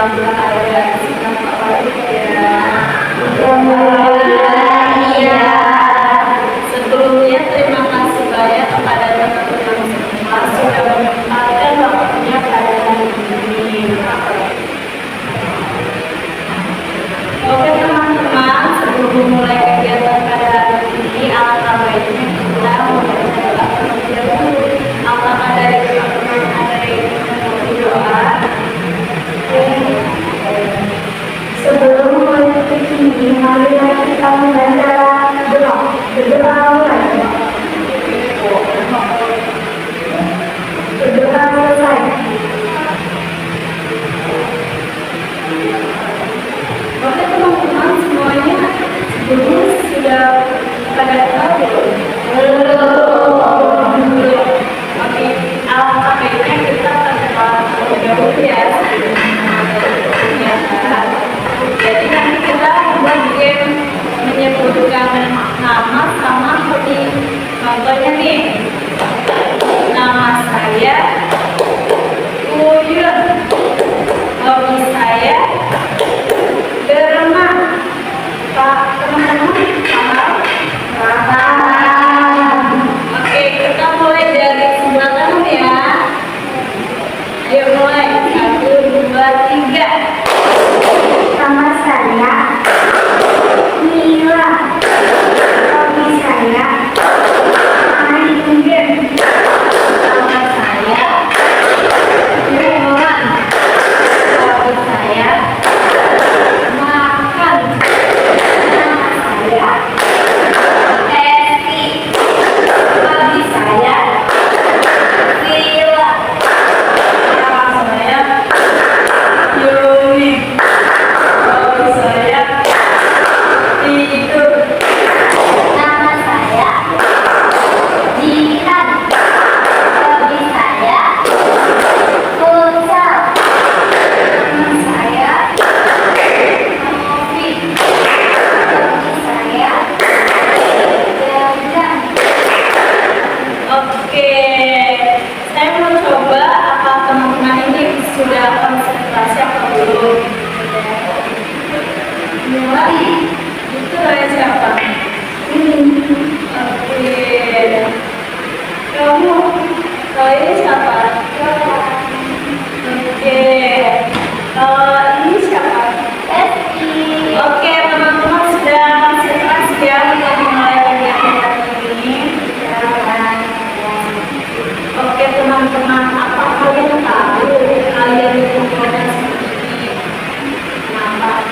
Alhamdulillah ada sikap baik ya. Iya. Sebelumnya terima kasih banyak kepada teman-teman semua sudah menyempatkan waktunya pada hari ini. Oke teman-teman, sebelum mulai kegiatan pada hari ini, alangkah baiknya kita membaca doa terlebih dahulu. Apakah dari teman-teman ada yang ingin doa? Sebelum mulai detik ini, marilah kita membaca doa. Berdoa mulai. Berdoa selesai. Oke teman-teman semuanya, sebelumnya sudah pada tahu belum? Oke, alangkah baiknya kita berdoa terlebih dahulu ya. Jadi nanti kita buat game menyebutkan nama sama hobi. Contohnya nih, nama saya Uyun, hobi saya berenang. Pak teman-teman paham? Oke, kita mulai dari sebelah kanan ya. Ayo mulai, 1, 2, 3. Nama saya Mila. Hobi saya main game. Nama saya Yulan, hobi saya makan. Nama saya Esti, hobi saya Lila. Nama saya Yuni, hobi saya tidur. Nama saya Jihan. Hobi saya futsal. Nama saya Novi. Hobi saya berenang. Oke, saya mau coba apa teman-teman ini sudah konsentrasi atau belum? Mulai, itu saya siapa? Oke, kamu, kalau ini siapa? Oke, kalau ini siapa? Esti. Oke, teman-teman sudah konsentrasi ya untuk memulai kegiatan hari ini. Oke teman-teman, apa kalian tahu kalian itu proses ini? Kenapa?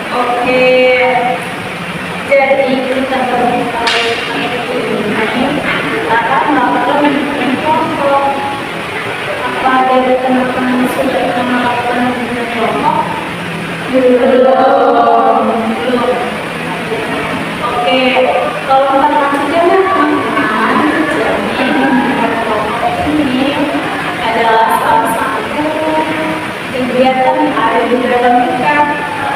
Oke, jadi kita berbicara ini akan melakukan kelompok. Apa dari teman-teman sudah pernah melakukan kelompok? Belum. Oke, kalau informasinya teman-teman, jadi membuat kelompok ini adalah salah satu kegiatan yang ada di dalam kita,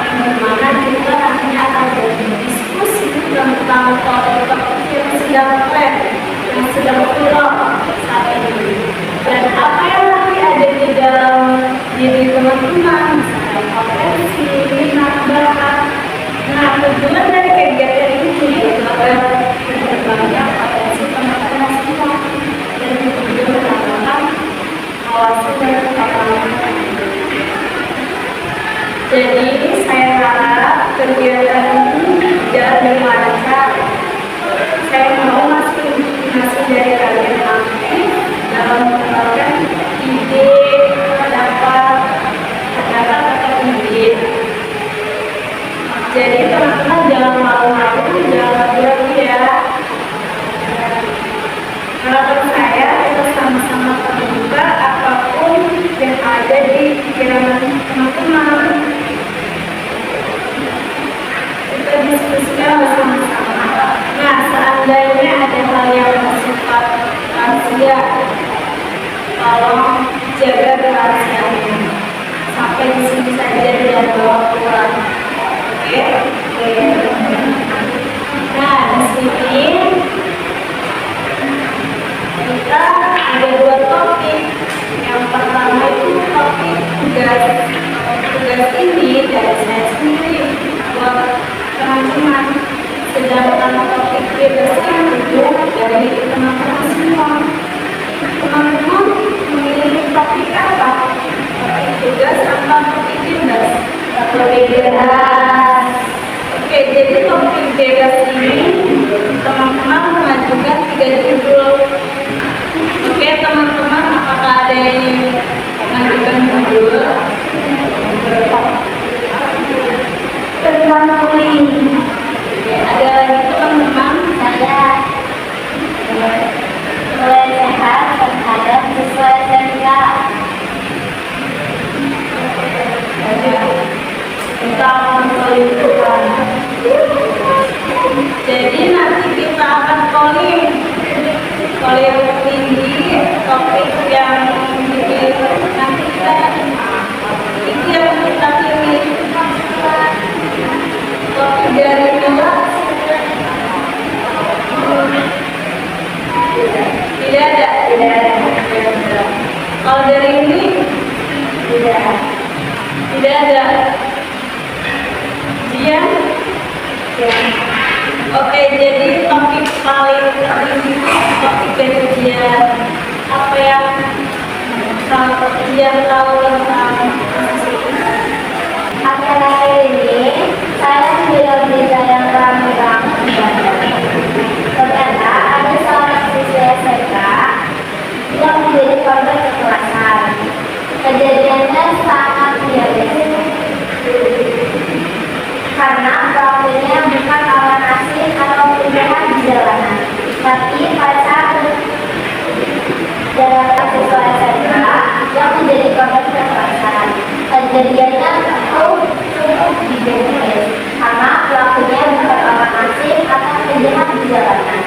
yang dimana kita nantinya akan berdiskusi tentang topik-topik yang sedang tren, yang sedang viral saat ini, dan apa yang nanti ada di dalam diri teman-teman, misalnya potensi, minat, bakat. Nah, tujuan dari kegiatan ini adalah berkembangnya potensi teman-teman semua dan juga menambahkan wawasan dan pengetahuan. Jadi, saya harap kegiatan ini jalan lancar. Saya mau masih dari kalian aktif dalam mengembangkan ide, pendapat, kata-kata ide. Jadi teman-teman jangan malu-malu, jangan ragu-ragu ya. Harapan saya kita sama-sama terbuka apapun yang ada di pikiran teman-teman. Kita diskusikan bersama-sama. Nah, seandainya ada hal yang bersifat rahasia, tolong jaga rahasianya. Sampai di sini saja dan bawa pulang. Oke. Nah, di sini kita ada 2 topik. bebas itu dari teman-teman semua. Teman-teman memilih topik apa? Topik tugas atau topik bebas? Topik bebas. Oke, jadi topik bebas ini teman-teman mengajukan 3 judul. Oke, teman-teman, apakah ada yang mengajukan judul? Tentang kuling. Ada lagi teman-teman? Saya mulai sehat terhadap sesuai SMK. Tentang menentukan. Jadi nanti kita akan calling tinggi topik yang nanti kita itu yang kita pilih topik dari kelas tidak ada. Kalau dari ini tidak ada. Dia oke, jadi topik paling tinggi topik kajian apa yang dia tahu tentang Akhir-akhir ini saya melihat berita yang ramai banget. Ternyata ada seorang siswa SMK yang menjadi korban kekerasan. Kejadiannya sangat miris karena pelakunya bukan kawan asing atau penjahat di jalanan, tapi pacar dalam siswa SMK yang menjadi korban kekerasan. Kejadiannya cukup dibenci karena pelakunya bukan orang asing atau penjahat di jalanan,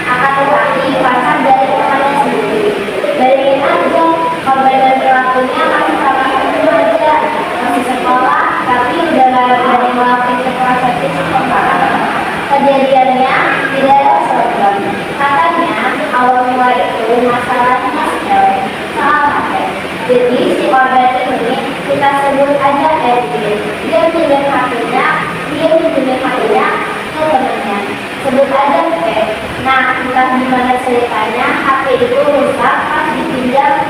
akan tetapi pacar dari temannya sendiri. Bayangin aja, korban dan pelakunya masih sama-sama remaja, masih sekolah, tapi udah gak berani melakukan kekerasan fisik parah. Kejadiannya tidak ada sorban. Katanya awal mula itu masalahnya sepele, soal HP. Jadi si korban ini kita sebut aja Edwin. Dia pinjam HP-nya ke temannya. Sebut aja P. Nah, entah gimana ceritanya HP itu rusak pas ditinggal.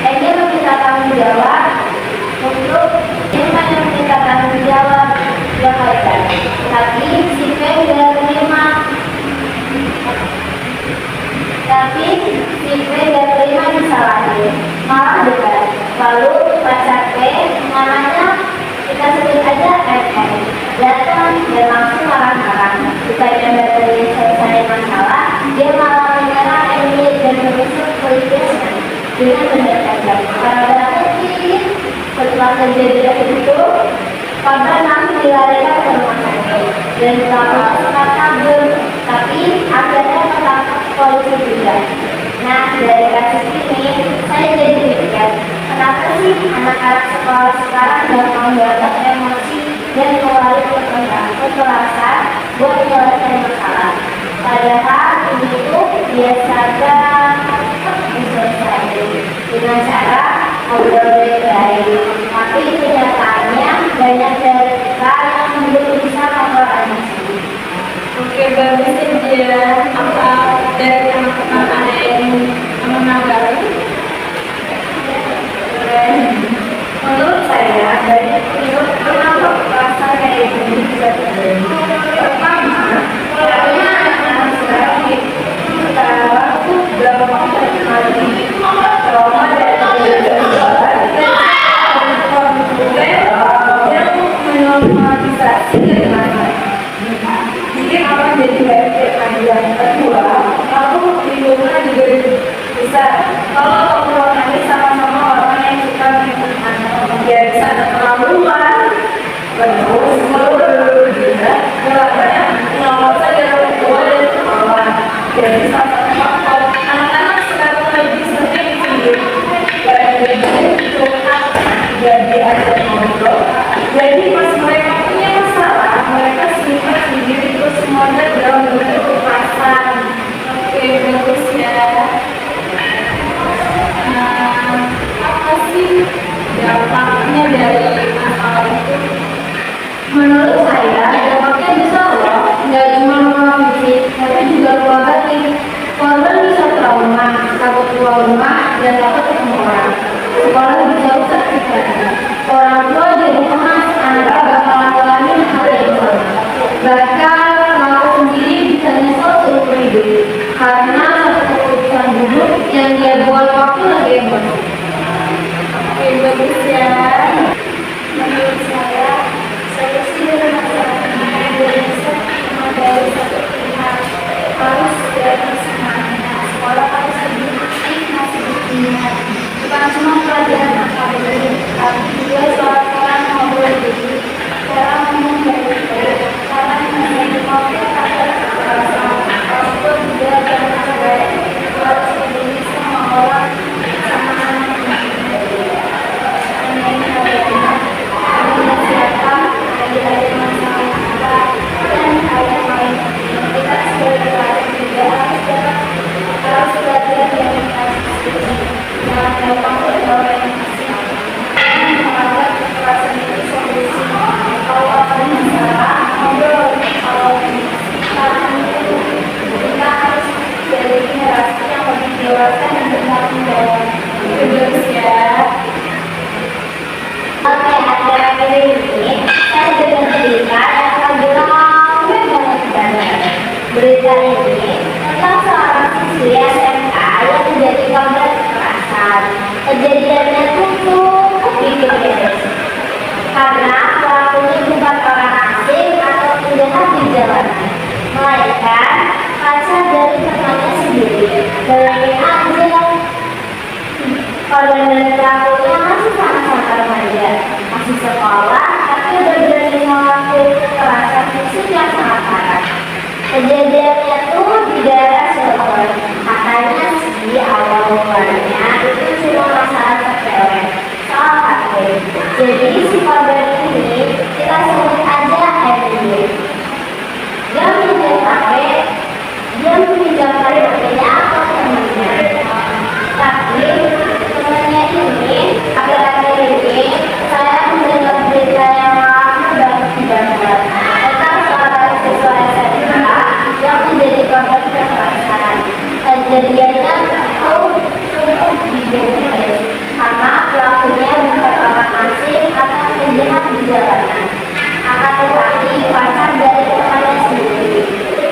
Dia meminta tanggung jawab untuk ya kalian. Tapi si P tidak terima. Disalahin, malah debat. Lalu pacar P namanya kita sebut aja FM datang dan langsung marah-marah. Bukannya dari selesai masalah, dia malah menyerang Emily dan menusuk politiknya dengan benda tajam. Karena kecil, setelah kejadian itu, korban langsung dilarikan ke rumah sakit dan pelaku sempat kabur, tapi akhirnya ketangkap polisi juga. Nah, dari kasus ini saya jadi pikir, kenapa sih anak-anak sekolah sekarang gampang banget emosi dan melalui kekerasan buat menyelesaikan masalah. Padahal ini itu biasa diselesaikan dengan cara ngobrol baik-baik. Tapi kenyataannya banyak dari kita yang belum bisa mengelola emosi. oke, bagus ya. Apa dari teman-teman ada yang menanggapi? Menurut saya, kenapa kekerasan kayak gini bisa terjadi? Pertama, karena anak-anak sekarang itu gampang terjadi trauma dari kejadian yang menormalisasi kekerasan. Jadi orang jadi kayak yang kedua, lalu lingkungan juga besar. Kalau obrolannya sama-sama orang yang suka ya bisa keterlaluan, terus melulu juga, banyak ngomong saja tua dan tua. Jadi sama-sama anak-anak sekarang lebih sering sih, jadi ada ngobrol. Jadi pas mereka punya masalah, mereka simpan sendiri terus semuanya dalam bentuk kekerasan. Oke, bagus ya. Apa sih dampaknya dari masalah itu? Menurut saya dampaknya besar loh. masih sekolah, tapi udah berani ngelakuin kekerasan fisik yang sangat parah. Kejadiannya tuh di daerah Cirebon. Katanya sih awal mulanya itu cuma masalah sepele, soal HP. Jadi si korban ini kita sebut aja Emily. Dia meminjam HP-nya ke temennya. Tapi temennya ini akhir-akhir ini saya mendengar berita yang banget tidak benar tentang seorang siswa SMA yang menjadi korban kekerasan. Kejadiannya cukup digeser karena pelakunya bukan orang asing atau penjahat di jalanan, akan tetapi pacar dari temannya sendiri.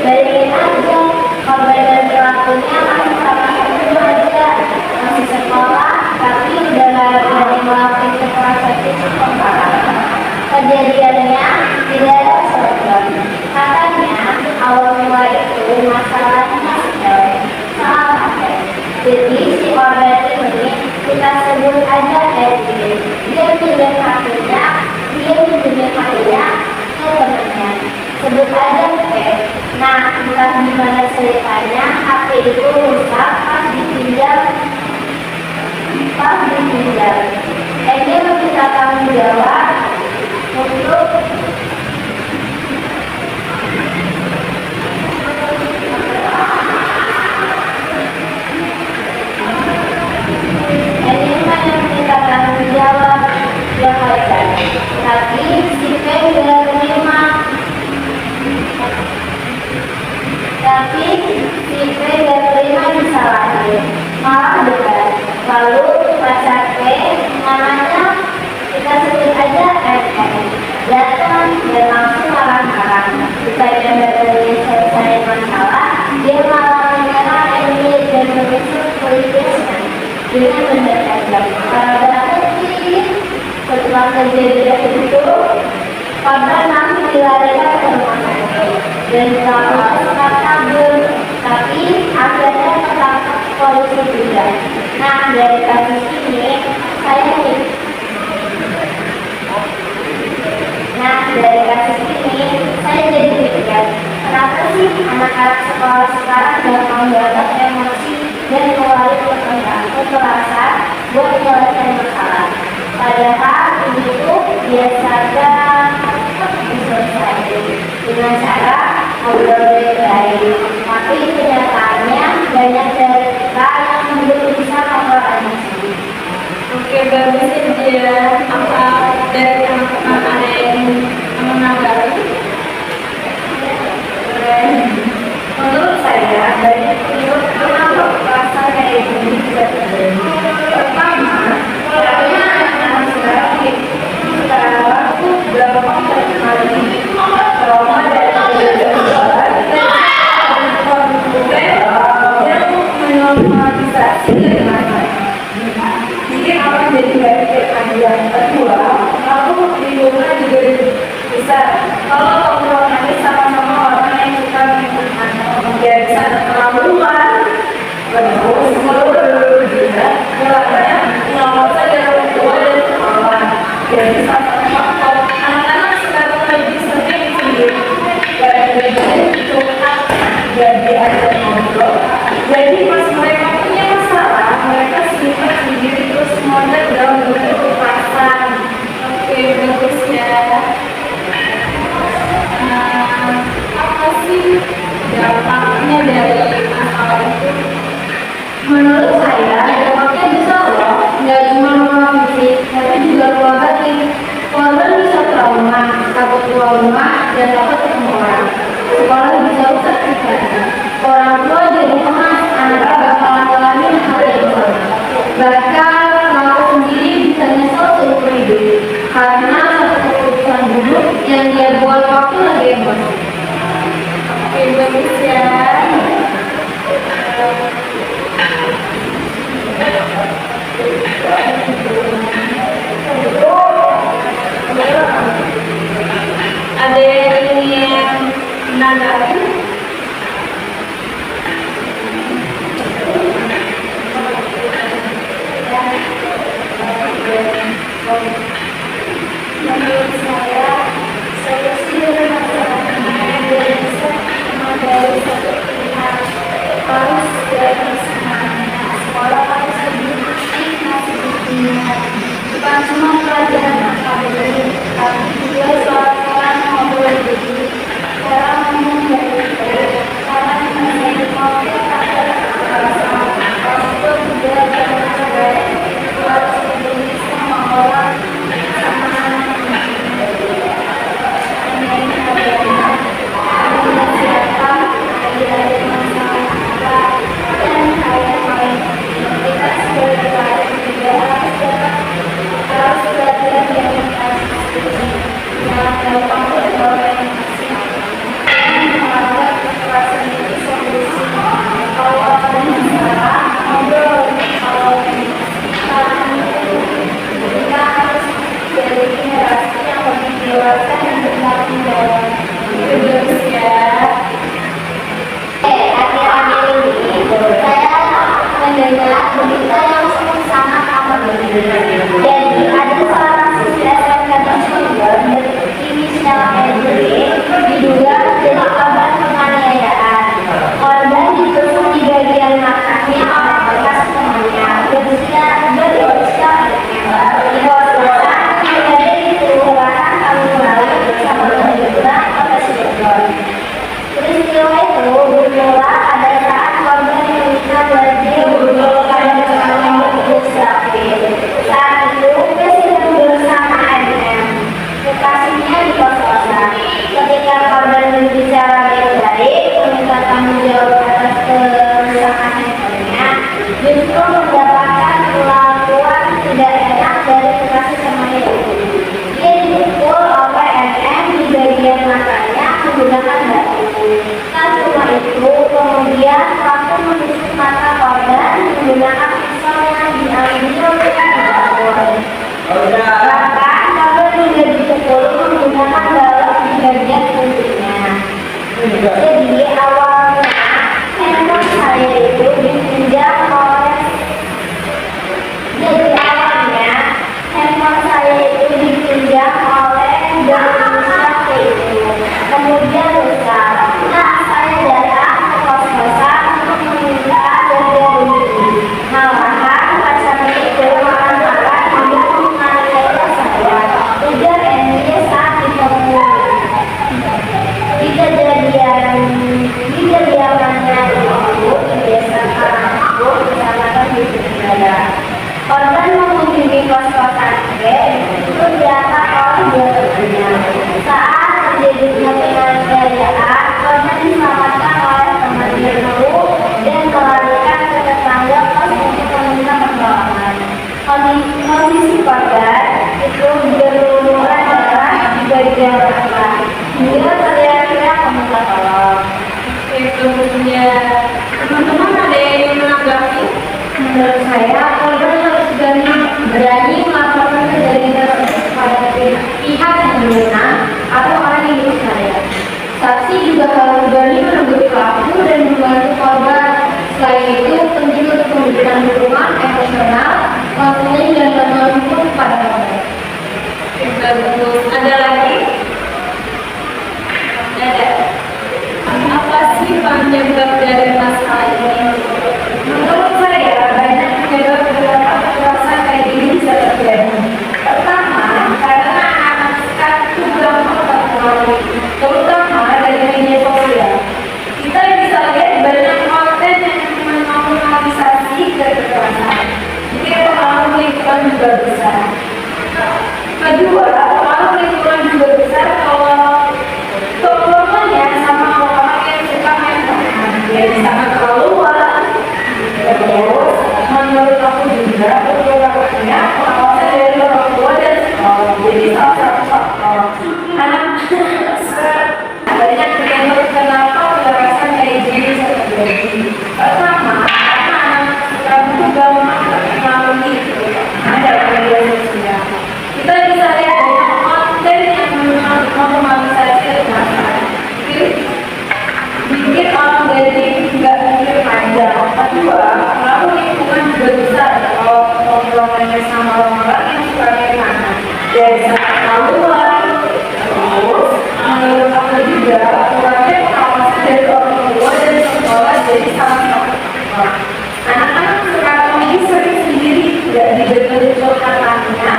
Bayangin aja, korban dan pelakunya masih sama-sama aja, masih sekolah, tapi udah gak berani melakukan kekerasan fisik pembahasan. Kejadiannya tidak ada sebab. Katanya awal mula itu masalahnya sepele, soal HP. Jadi si korban ini kita sebut aja Edwin. Dia pinjam HP-nya ke temennya. Sebut aja P. Nah, entah gimana ceritanya HP itu rusak pas ditinggal. Dia meminta tanggung jawab untuk tapi si P tidak terima. Disalahin, malah debat. Lalu pacar P, namanya kita sebut aja FM, datang dan langsung marah-marah. Bukannya dari selesai masalah, dia malah menyerang Emily dan menyusul politisnya dengan mendekat. Karena setelah kejadian itu, korban langsung dilarikan ke rumah sakit dan sempat kabur, tapi akhirnya tertangkap polisi juga. Nah, dari kasus ini saya jadi pikir, kenapa sih anak-anak sekolah sekarang gampang banget emosi dan melalui kekerasan buat menyelesaikan masalah. Padahal ini tuh biasanya diselesaikan dengan cara ngobrol baik-baik. Tapi kenyataannya banyak dari kita yang belum bisa mengelola emosi. Oke, bagus ya. Apa dari teman-teman ada yang menanggapi? Menurut saya, banyak kenapa perasaan kayak gini bisa terjadi. Pertama, karena anak-anak sekarang tuh gampang terkena trauma dari yang menormalisasi dari masa. Jadi apa jadi baik yang kedua, aku lingkungan juga bisa. Kalau nanti sama-sama orang yang suka lingkungan, dia bisa keterlaluan, terus melulu juga. Jalannya nggak saja orang tua dan orang. Jadi sama-sama anak-anak sekarang lebih sering sendiri. Gara-gara itu jadi ada ngobrol. Jadi pas mereka punya masalah, mereka sendiri terus model dalam bentuk kekerasan. Oke, bagus ya. Apa sih dampaknya dari masalah itu? Menurut saya, dampaknya bisa loh. Nggak cuma orang fisik, tapi juga keluarga nih. Keluarga bisa trauma, takut keluar rumah, dan takut ketemu orang. Sekolah bisa rusak juga. Orang tua jadi cemas, anak bakalan ngalamin hal yang sama. Bahkan pelaku sendiri bisa nyesel seumur hidup karena satu keputusan buruk yang dia buat waktu lagi emosi. Oke, bagus ya. Ada yang ingin menanggapi? Jadi ada seorang siswa SMK tersebut berinisial LD diduga menjadi korban penganiayaan. Korban ditusuk di bagian matanya oleh bekas temannya berusia 12 tahun. Di kos-kosan yang berada di Kelurahan Kalimalang bersama penyeberang Kota Cirebon. Peristiwa itu bermula pada saat korban meminta baju pada temannya berusia saat itu dia sedang bersama ADM kekasihnya di kos-kosan. Ketika korban berbicara baik-baik meminta tanggung jawab atas kerusakan handphonenya, justru mendapatkan perlakuan tidak enak dari kekasih temannya itu. Dia dipukul oleh NM di bagian matanya menggunakan batu. Tak cuma itu, kemudian pelaku menusuk mata korban menggunakan pisau yang diambil dari dapur. Bahkan korban juga dipukul menggunakan balok di bagian punggungnya. Jadi awalnya handphone saya itu dipinjam oleh berinisial itu. Kemudian rusak. Nah, saya datang ke kos-kosan untuk meminta ganti rugi. Malahan pacarnya itu marah-marah hingga menganiaya saya. Ujar Eni saat ditemui. Di kediamannya itu di desa Karangku, kecamatan Wisudada. Korban mengunjungi kos-kosan itu diantar oleh dua temannya. Saat terjadinya penganiayaan, korban diselamatkan oleh temannya itu dan melarikan ke tetangga kos untuk meminta pertolongan. Kondisi korban itu berlumuran darah di bagian kepala. Dia teriak-teriak meminta tolong. Itu punya teman-teman ada yang menanggapi? Menurut saya, korban harus berani melaporkan kejadian tersebut kepada pihak yang berwenang atau orang yang diurus saya. Saksi juga harus berani menegur pelaku dan membantu korban. Selain itu, penting untuk memberikan dukungan emosional, konseling dan bantuan hukum kepada korban. Bagus. Ada lagi? Ada. Apa sih penyebab dari masalah ini? Menurut saya, banyak penyebab beberapa kekerasan kayak gini bisa terjadi. Pertama, karena anak sekarang itu gampang terpengaruh, terutama dari media sosial. Kita bisa lihat banyak konten yang menormalisasi kekerasan. Jadi pengaruh lingkungan juga besar. Kedua, pengaruh lingkungan juga besar kalau keluarganya sama orang yang suka main teman. Jadi sangat keluar. Terus, menurut aku juga beberapanya pengawasan dari orang tua dan sekolah. Jadi salah satu faktor. Anak banyak penyebab kenapa kekerasan kayak gini bisa terjadi. Pertama, karena anak sekarang itu gampang terpengaruhi ada media sosial. Kita bisa lihat banyak konten yang menormalisasi kekerasan. Bikin orang jadi nggak mikir panjang. Kedua, pengaruh lingkungan juga besar kalau ngobrolnya sama orang-orang yang suka mana. Dari saat keluar, terus menurut aku juga kurangnya pengawasan dari orang tua dan sekolah jadi salah satu faktor. Anak-anak sekarang ini sering sendiri, tidak dibentuk katanya,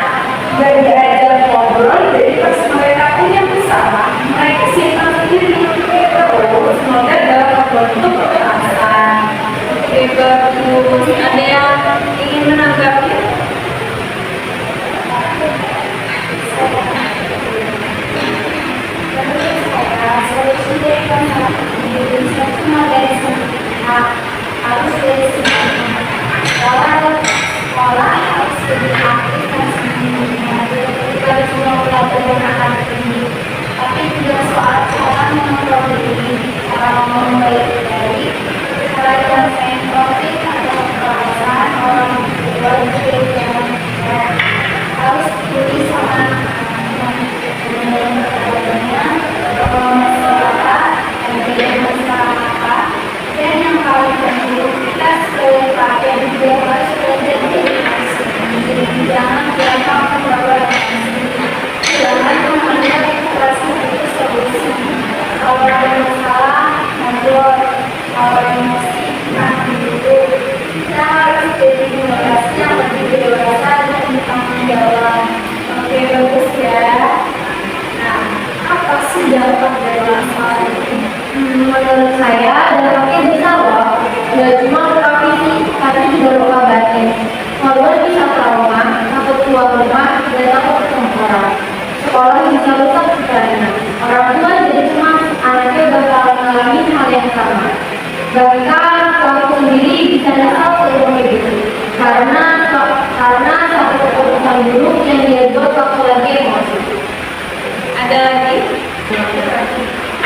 nggak diajak ngobrol, jadi pas mereka punya masalah, mereka simpan sendiri. Terus semoga dalam bentuk kekerasan. Bagus. Ada yang ingin menanggapi? Solusi dari masalah ini bisa cuma dari semua harus dari sekolah harus lebih aktif dan kita semua belajar tentang ini. Tapi juga soal cara memperbaiki cara ngomong baik-baik, cara yang sensitif atau perasaan orang tua yang harus peduli sama masyarakat, masyarakat, dan yang paling penting kita sebagai rakyat juga harus belajar dari Menurut saya, dampaknya bisa loh. Gak cuma luka fisik, tapi juga luka batin. Korban bisa trauma, takut keluar rumah, dan takut ketemu orang. Sekolah bisa rusak karena orang tua jadi cemas, anaknya bakal mengalami hal yang sama. Bahkan pelaku sendiri bisa nyesal seumur hidup karena satu keputusan buruk yang dia buat waktu lagi emosi. Ada lagi?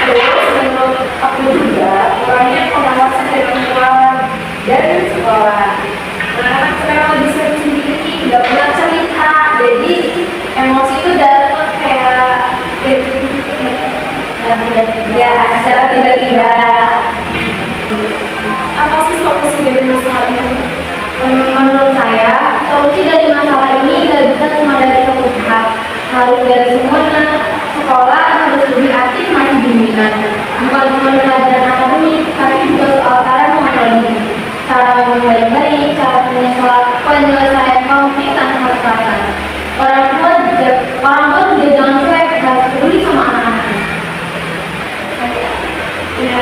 Terus menurut aku juga kurangnya pengawasan dari orang dari sekolah. Anak-anak sekarang lebih sering sendiri, nggak pernah cerita, jadi emosi itu dapat kayak ya secara tiba-tiba. Apa sih solusi dari masalah ini? Menurut saya, solusi dari masalah ini nggak bisa cuma dari satu pihak, harus dari semuanya. Sekolah harus lebih aktif masih bimbingan, bukan cuma pelajaran akademik, tapi juga soal cara mengelola, cara ngomong baik-baik, cara penyelesaian konflik tanpa kekerasan. Orang tua juga jangan cuek, harus peduli sama anak-anak. Ya,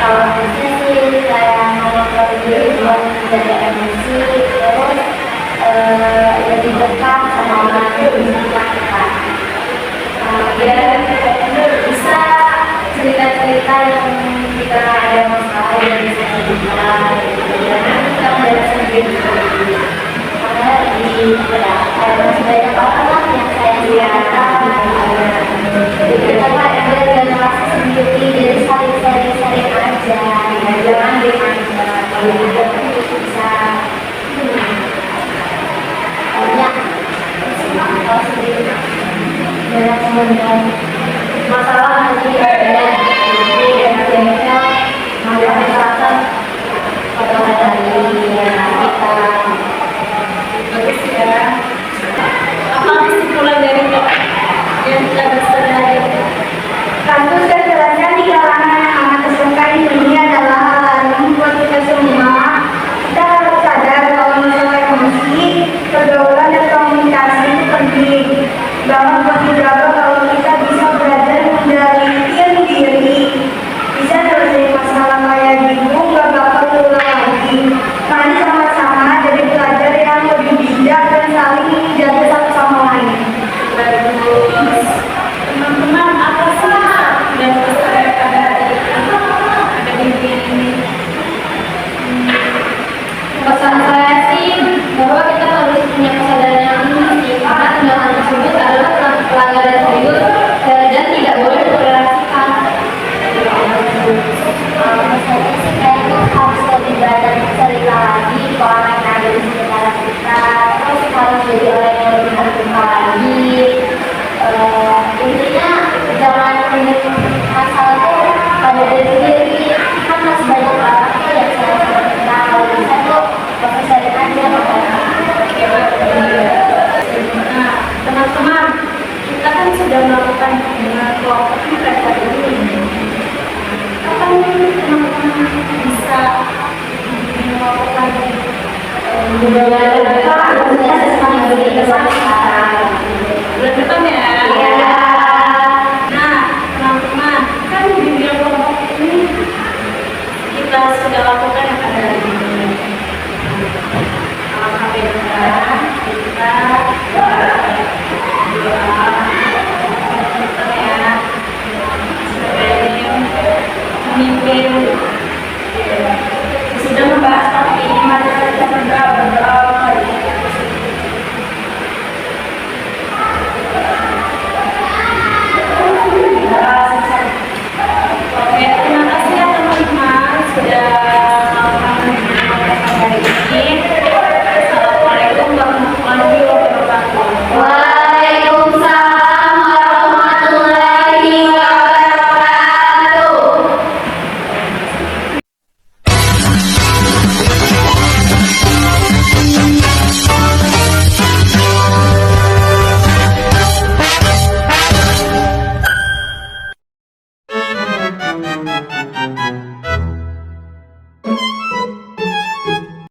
kalau bisa sih saya ngomong diri buat menjaga emosi, terus lebih dekat sama orang yang bisa dilakukan. Biar bisa cerita-cerita yang kita ada masalah yang bisa kita karena kita udah sendiri. Karena ada masih banyak orang lah yang saya lihat. Jadi kita ada generasi sendiri, jadi saling sharing aja, jangan dimanja. Kalau kita bisa banyak kalau sendiri banyak teman masalah nanti ada dan akhirnya masalah kesehatan pada hari kita. Bagus ya. Apa kesimpulan dari yang kita bisa dari Kasus kekerasan di kalangan anak SMK di dunia adalah hal yang membuat kita semua kita harus sadar bahwa masalah emosi, pergaulan dan komunikasi itu penting banget buat dijaga. Kalau kita bisa belajar mengendalikan diri, bisa selesai masalah kayak gitu, gak bakal terulang lagi. Mari sama-sama jadi pelajar yang lebih bijak dan saling menjaga satu sama lain. bagus? Teman-teman, apa sih dan pesan pada akademi ini? Pesan saya sih bahwa kita harus punya kesadaran yang tinggi sih, karena tindakan tersebut adalah pelanggaran serius dan tidak boleh ditoleransikan. Saya sih kayaknya harus lebih belajar cerita lagi ke orang yang ada di sekitar kita, terus harus jadi orang yang lebih terbuka lagi. Intinya jangan menyebut masalah itu pada diri sendiri, kan masih banyak orang yang saya kenal. Bisa tuh profesor aja Nah, teman-teman, kita kan sudah melakukan kelompok mereka ini. Kapan teman-teman bisa melakukan bulan depan ya? Iya. Nah, teman-teman, kan di kelompok ini kita sudah lakukan yang ada